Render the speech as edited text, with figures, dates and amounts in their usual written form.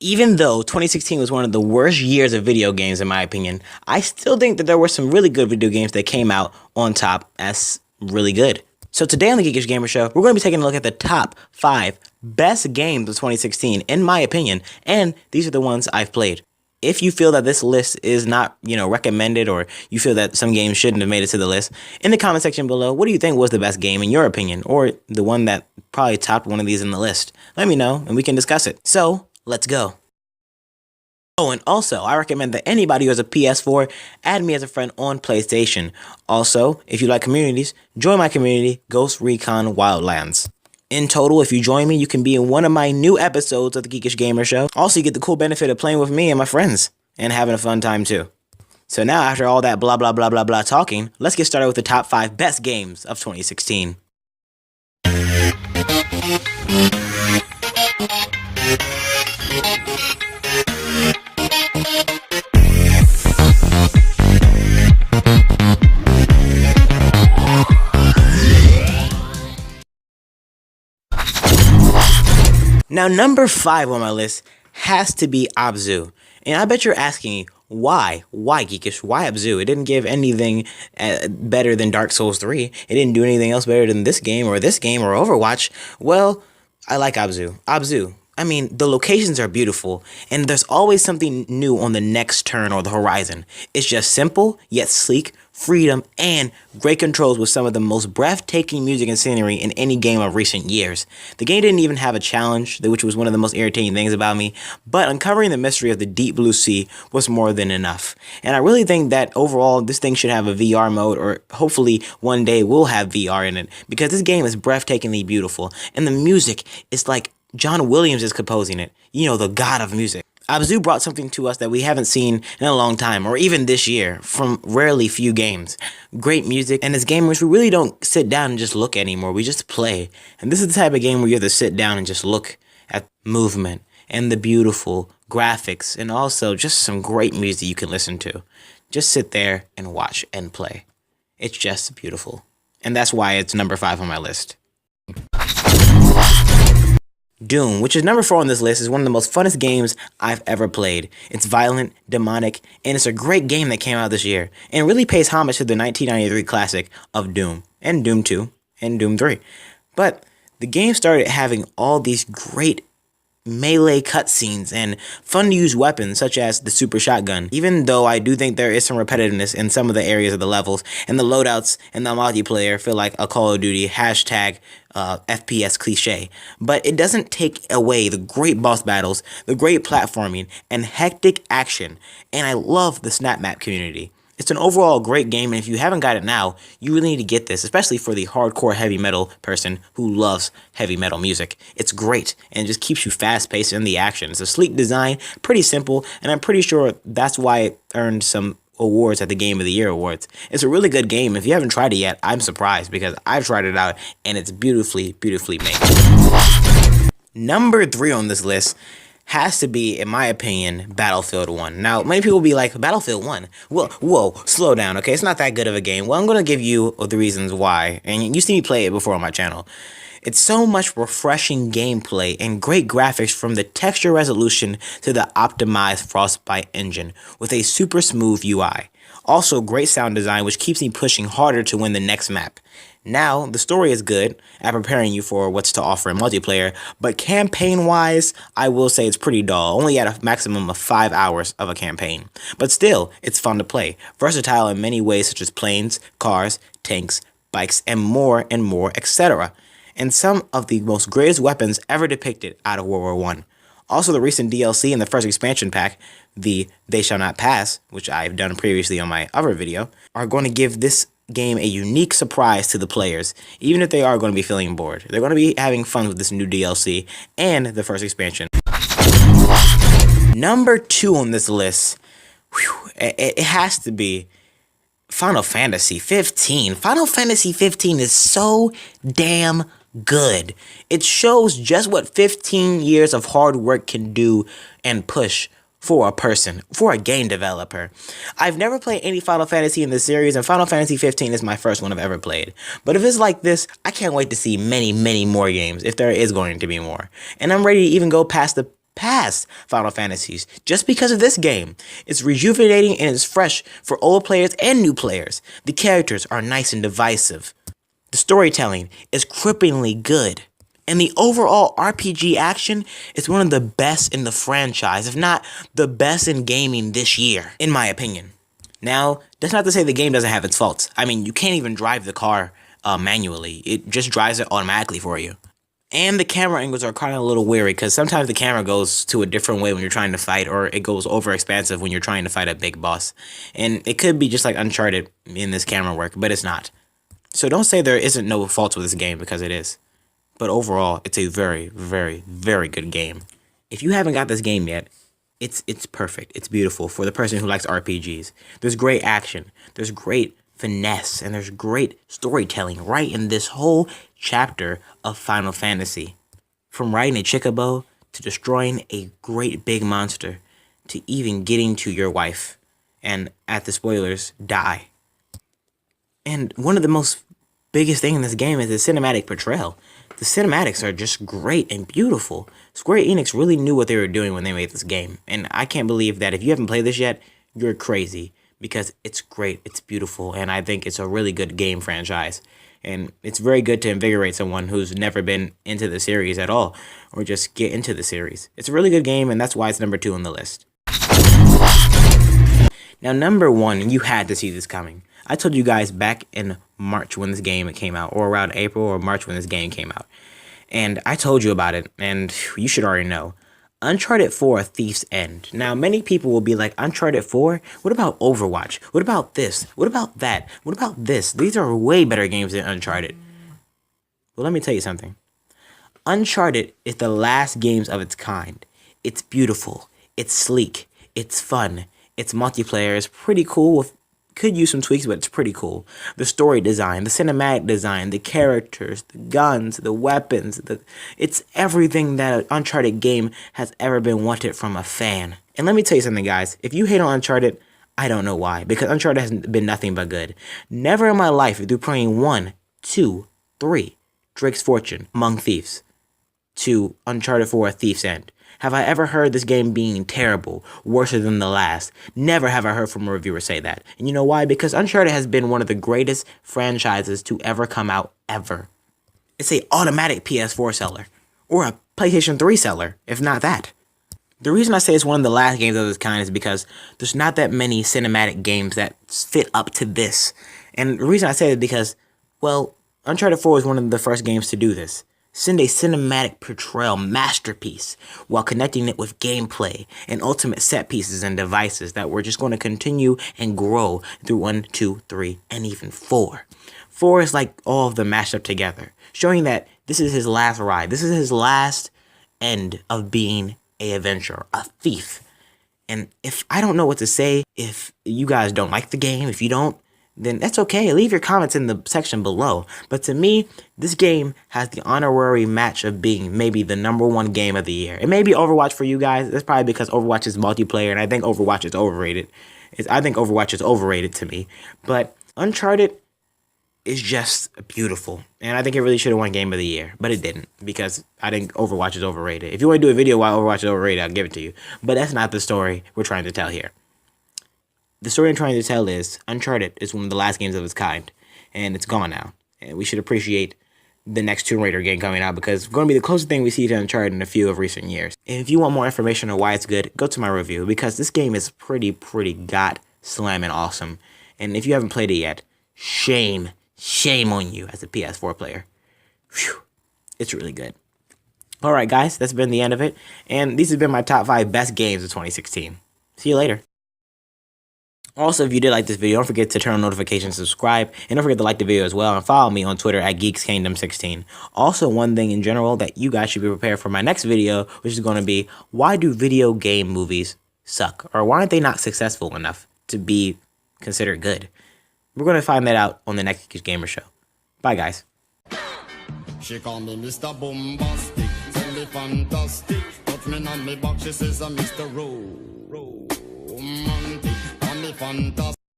Even though 2016 was one of the worst years of video games in my opinion, I still think that there were some really good video games that came out on top as really good. So today on the Geekish Gamer Show, we're going to be taking a look at the top 5 best games of 2016 in my opinion, and these are the ones I've played. If you feel that this list is not, recommended, or you feel that some games shouldn't have made it to the list, in the comment section below, what do you think was the best game in your opinion, or the one that probably topped one of these in the list? Let me know, and we can discuss it. So, let's go. Oh, and also, I recommend that anybody who has a PS4, add me as a friend on PlayStation. Also, if you like communities, join my community, Ghost Recon Wildlands. In total, if you join me, you can be in one of my new episodes of the Geekish Gamer Show. Also, you get the cool benefit of playing with me and my friends, and having a fun time too. So now, after all that blah blah blah blah blah talking, let's get started with the top 5 best games of 2016. Now, number 5 on my list has to be Abzu. And I bet you're asking me, why? Why, Geekish? Why Abzu? It didn't give anything better than Dark Souls 3. It didn't do anything else better than this game or Overwatch. Well, I like Abzu. Abzu. I mean, the locations are beautiful, and there's always something new on the next turn or the horizon. It's just simple, yet sleek, freedom, and great controls with some of the most breathtaking music and scenery in any game of recent years. The game didn't even have a challenge, which was one of the most irritating things about me, but uncovering the mystery of the deep blue sea was more than enough. And I really think that overall, this thing should have a VR mode, or hopefully one day we'll have VR in it, because this game is breathtakingly beautiful, and the music is like John Williams is composing it, the god of music. Abzu brought something to us that we haven't seen in a long time, or even this year, from rarely few games. Great music, and as gamers, we really don't sit down and just look anymore, we just play. And this is the type of game where you have to sit down and just look at movement, and the beautiful graphics, and also just some great music you can listen to. Just sit there and watch and play. It's just beautiful. And that's why it's number 5 on my list. Doom, which is number 4 on this list, is one of the most funnest games I've ever played. It's violent, demonic, and it's a great game that came out this year, and really pays homage to the 1993 classic of Doom, and Doom 2, and Doom 3. But the game started having all these great melee cutscenes and fun to use weapons such as the super shotgun, even though I do think there is some repetitiveness in some of the areas of the levels, and the loadouts and the multiplayer feel like a Call of Duty hashtag FPS cliche, but it doesn't take away the great boss battles, the great platforming, and hectic action, and I love the snap map community. It's an overall great game, and if you haven't got it now, you really need to get this, especially for the hardcore heavy metal person who loves heavy metal music. It's great, and it just keeps you fast-paced in the action. It's a sleek design, pretty simple, and I'm pretty sure that's why it earned some awards at the Game of the Year awards. It's a really good game. If you haven't tried it yet, I'm surprised, because I've tried it out, and it's beautifully, beautifully made. Number 3 on this list has to be, in my opinion, Battlefield 1. Now, many people will be like, Battlefield 1? Well, whoa, slow down, okay? It's not that good of a game. Well, I'm going to give you the reasons why, and you see me play it before on my channel. It's so much refreshing gameplay and great graphics, from the texture resolution to the optimized Frostbite engine with a super smooth UI. Also, great sound design, which keeps me pushing harder to win the next map. Now, the story is good at preparing you for what's to offer in multiplayer, but campaign-wise, I will say it's pretty dull, only at a maximum of 5 hours of a campaign. But still, it's fun to play, versatile in many ways such as planes, cars, tanks, bikes, and more, etc. And some of the most greatest weapons ever depicted out of World War I. Also, the recent DLC in the first expansion pack, the They Shall Not Pass, which I've done previously on my other video, are going to give this game a unique surprise to the players, even if they are going to be feeling bored. They're going to be having fun with this new DLC and the first expansion. Number 2 on this list, it has to be Final Fantasy 15. Final Fantasy 15 is so damn good. It shows just what 15 years of hard work can do and push for a person, for a game developer. I've never played any Final Fantasy in the series, and Final Fantasy 15 is my first one I've ever played. But if it's like this, I can't wait to see many, many more games, if there is going to be more. And I'm ready to even go past the past Final Fantasies just because of this game. It's rejuvenating and it's fresh for old players and new players. The characters are nice and divisive. The storytelling is cripplingly good. And the overall RPG action is one of the best in the franchise, if not the best in gaming this year, in my opinion. Now, that's not to say the game doesn't have its faults. I mean, you can't even drive the car manually. It just drives it automatically for you. And the camera angles are kind of a little weird because sometimes the camera goes to a different way when you're trying to fight, or it goes over expansive when you're trying to fight a big boss. And it could be just like Uncharted in this camera work, but it's not. So don't say there isn't no faults with this game, because it is. But overall, it's a very, very, very good game. If you haven't got this game yet, it's perfect. It's beautiful for the person who likes RPGs. There's great action. There's great finesse, and there's great storytelling right in this whole chapter of Final Fantasy. From riding a chocobo, to destroying a great big monster, to even getting to your wife, and at the spoilers, die. And one of the most biggest thing in this game is the cinematic portrayal. The cinematics are just great and beautiful. Square Enix really knew what they were doing when they made this game, and I can't believe that if you haven't played this yet, you're crazy, because it's great, it's beautiful, and I think it's a really good game franchise. And it's very good to invigorate someone who's never been into the series at all, or just get into the series. It's a really good game, and that's why it's number 2 on the list. Now, number 1, you had to see this coming. I told you guys back in March when this game came out, or around April or March when this game came out. And I told you about it, and you should already know. Uncharted 4: Thief's End. Now, many people will be like, Uncharted 4? What about Overwatch? What about this? What about that? What about this? These are way better games than Uncharted. Well, let me tell you something. Uncharted is the last games of its kind. It's beautiful. It's sleek. It's fun. Its multiplayer is pretty cool. Could use some tweaks, but it's pretty cool. The story design, the cinematic design, the characters, the guns, the weapons, it's everything that an Uncharted game has ever been wanted from a fan. And let me tell you something, guys. If you hate on Uncharted, I don't know why, because Uncharted has been nothing but good. Never in my life, through playing 1, 2, 3, Drake's Fortune, Among Thieves, to Uncharted 4: Thief's End, have I ever heard this game being terrible, worse than the last. Never have I heard from a reviewer say that. And you know why? Because Uncharted has been one of the greatest franchises to ever come out, ever. It's a automatic PS4 seller, or a PlayStation 3 seller, if not that. The reason I say it's one of the last games of this kind is because there's not that many cinematic games that fit up to this. And the reason I say it is because, well, Uncharted 4 was one of the first games to do this. Send a cinematic portrayal masterpiece while connecting it with gameplay and ultimate set pieces and devices that we're just going to continue and grow through 1, 2, 3, and even 4. 4 is like all of them mashed up together, showing that this is his last ride. This is his last end of being an adventurer, a thief. And if I don't know what to say, if you guys don't like the game, if you don't, then that's okay. Leave your comments in the section below. But to me, this game has the honorary match of being maybe the number 1 game of the year. It may be Overwatch for you guys. That's probably because Overwatch is multiplayer, and I think Overwatch is overrated. I think Overwatch is overrated to me. But Uncharted is just beautiful. And I think it really should have won Game of the Year. But it didn't, because I think Overwatch is overrated. If you want to do a video why Overwatch is overrated, I'll give it to you. But that's not the story we're trying to tell here. The story I'm trying to tell is Uncharted is one of the last games of its kind, and it's gone now. And we should appreciate the next Tomb Raider game coming out, because it's going to be the closest thing we see to Uncharted in a few of recent years. And if you want more information on why it's good, go to my review, because this game is pretty god-slamming awesome. And if you haven't played it yet, shame on you as a PS4 player. Whew, it's really good. Alright guys, that's been the end of it, and these have been my top 5 best games of 2016. See you later. Also, if you did like this video, don't forget to turn on notifications, subscribe, and don't forget to like the video as well, and follow me on Twitter at geekishgamershow16. Also, one thing in general that you guys should be prepared for my next video, which is going to be, why do video game movies suck? Or why aren't they not successful enough to be considered good? We're going to find that out on the next Geekish Gamer Show. Bye, guys. She call me Mr. Bombastic, tell me fantastic. Touch me on me back, she says I'm Mr. Romantic. Call me fantastic.